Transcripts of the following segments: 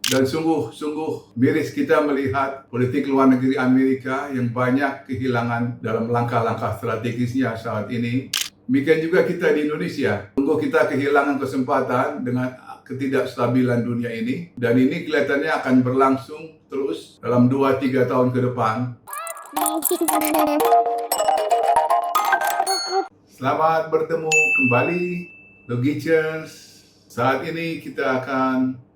Dan sungguh-sungguh miris kita melihat politik luar negeri Amerika yang banyak kehilangan dalam langkah-langkah strategisnya saat ini. Demikian juga kita di Indonesia. Sungguh kita kehilangan kesempatan dengan ketidakstabilan dunia ini. Dan ini kelihatannya akan berlangsung terus dalam 2-3 tahun ke depan. Selamat bertemu kembali, Logicians. Saat ini kita akan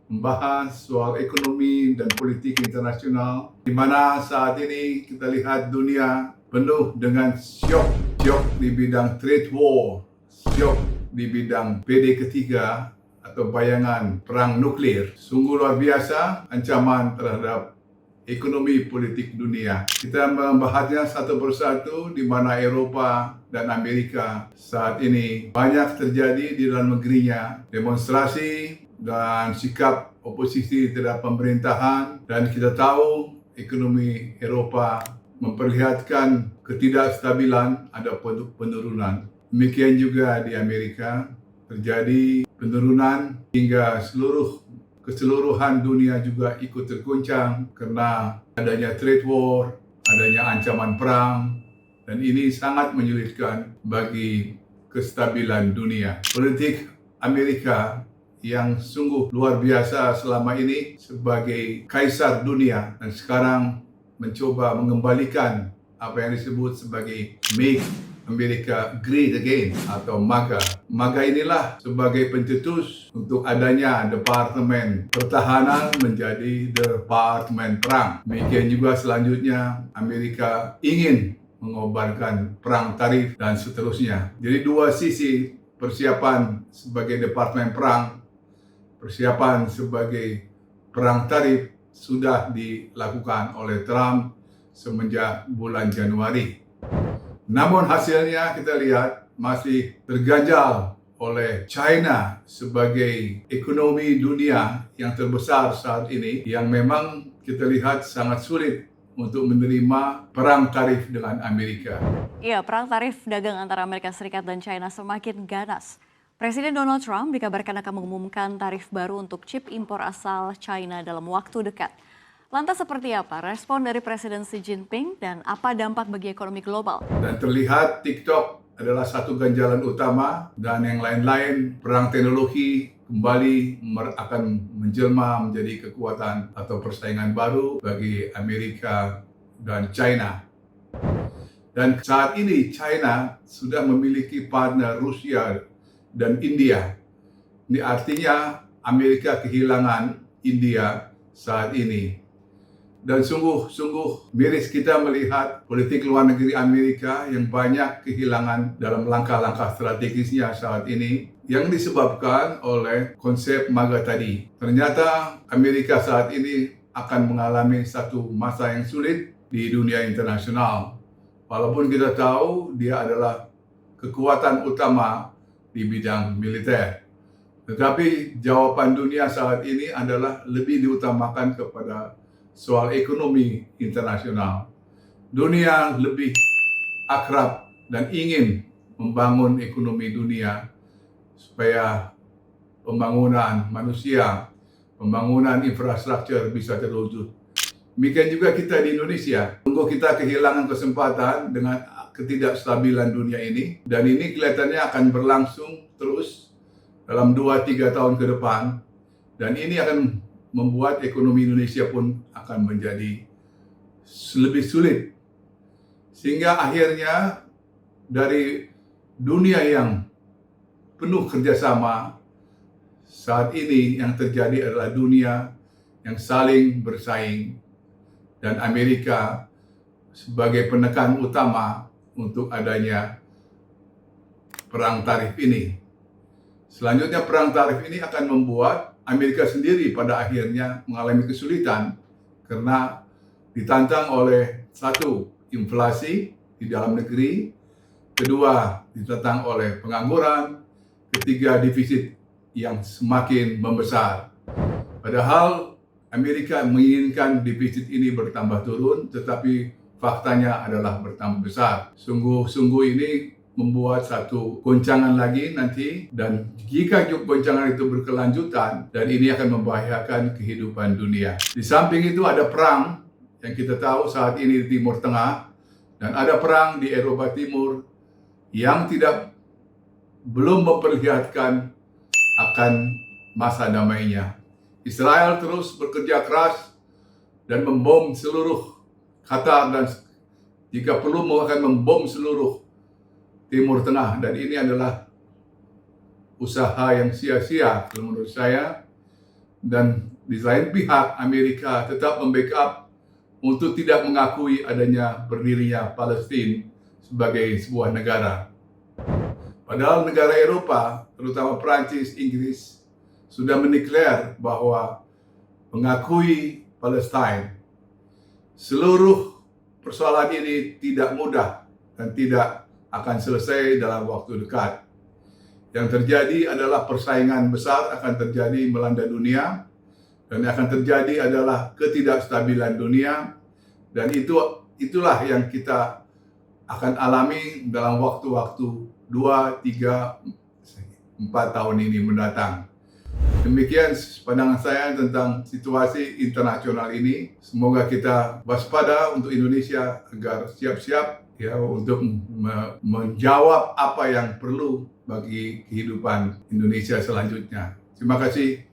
membahas soal ekonomi dan politik internasional, di mana saat ini kita lihat dunia penuh dengan syok di bidang trade war, syok di bidang PD ketiga atau bayangan perang nuklir. Sungguh luar biasa ancaman terhadap ekonomi politik dunia. Kita membahasnya satu persatu, di mana Eropa dan Amerika saat ini banyak terjadi di dalam negerinya demonstrasi dan sikap oposisi terhadap pemerintahan, dan kita tahu ekonomi Eropa memperlihatkan ketidakstabilan, ada penurunan. Demikian juga di Amerika terjadi penurunan hingga keseluruhan dunia juga ikut terguncang karena adanya trade war, adanya ancaman perang, dan ini sangat menyulitkan bagi kestabilan dunia. Politik Amerika yang sungguh luar biasa selama ini sebagai kaisar dunia, dan sekarang mencoba mengembalikan apa yang disebut sebagai Make America Great Again atau MAGA. MAGA inilah sebagai pencetus untuk adanya Departemen Pertahanan menjadi Departemen Perang. Demikian juga selanjutnya Amerika ingin mengobarkan perang tarif dan seterusnya. Jadi dua sisi persiapan sebagai Departemen Perang, persiapan sebagai perang tarif sudah dilakukan oleh Trump semenjak bulan Januari. Namun hasilnya kita lihat masih terganjal oleh China sebagai ekonomi dunia yang terbesar saat ini, yang memang kita lihat sangat sulit untuk menerima perang tarif dengan Amerika. Iya, perang tarif dagang antara Amerika Serikat dan China semakin ganas. Presiden Donald Trump dikabarkan akan mengumumkan tarif baru untuk chip impor asal China dalam waktu dekat. Lantas seperti apa respon dari Presiden Xi Jinping dan apa dampak bagi ekonomi global? Dan terlihat TikTok adalah satu ganjalan utama, dan yang lain-lain perang teknologi kembali akan menjelma menjadi kekuatan atau persaingan baru bagi Amerika dan China. Dan saat ini China sudah memiliki partner Rusia dan India. Ini artinya Amerika kehilangan India saat ini. Dan sungguh-sungguh miris kita melihat politik luar negeri Amerika yang banyak kehilangan dalam langkah-langkah strategisnya saat ini, yang disebabkan oleh konsep MAGA tadi. Ternyata Amerika saat ini akan mengalami satu masa yang sulit di dunia internasional. Walaupun kita tahu dia adalah kekuatan utama di bidang militer. Tetapi jawaban dunia saat ini adalah lebih diutamakan kepada soal ekonomi internasional. Dunia lebih akrab dan ingin membangun ekonomi dunia supaya pembangunan manusia, pembangunan infrastruktur bisa terwujud. Demikian juga kita di Indonesia. Tunggu kita kehilangan kesempatan dengan ketidakstabilan dunia ini, dan ini kelihatannya akan berlangsung terus dalam 2-3 tahun ke depan, dan ini akan membuat ekonomi Indonesia pun akan menjadi lebih sulit. Sehingga akhirnya dari dunia yang penuh kerjasama, saat ini yang terjadi adalah dunia yang saling bersaing, dan Amerika sebagai penekan utama untuk adanya perang tarif ini. Selanjutnya perang tarif ini akan membuat Amerika sendiri pada akhirnya mengalami kesulitan karena ditantang oleh satu, inflasi di dalam negeri, kedua, ditantang oleh pengangguran, ketiga, defisit yang semakin membesar. Padahal Amerika menginginkan defisit ini bertambah turun, tetapi faktanya adalah bertambah besar. Sungguh-sungguh ini membuat satu goncangan lagi nanti, dan jika goncangan itu berkelanjutan, dan ini akan membahayakan kehidupan dunia. Di samping itu ada perang yang kita tahu saat ini di Timur Tengah, dan ada perang di Eropa Timur yang belum memperlihatkan akan masa damainya. Israel terus bekerja keras dan membom seluruh Qatar, dan jika perlu akan membom seluruh Timur Tengah, dan ini adalah usaha yang sia-sia menurut saya. Dan di lain pihak, Amerika tetap membackup untuk tidak mengakui adanya berdirinya Palestina sebagai sebuah negara. Padahal negara Eropa, terutama Prancis, Inggris, sudah mendeklar bahwa mengakui Palestina. Seluruh persoalan ini tidak mudah dan tidak akan selesai dalam waktu dekat. Yang terjadi adalah persaingan besar akan terjadi melanda dunia, dan yang akan terjadi adalah ketidakstabilan dunia, dan itulah yang kita akan alami dalam waktu-waktu 2, 3, 4 tahun ini mendatang. Demikian pandangan saya tentang situasi internasional ini. Semoga kita waspada untuk Indonesia agar siap-siap ya untuk menjawab apa yang perlu bagi kehidupan Indonesia selanjutnya. Terima kasih.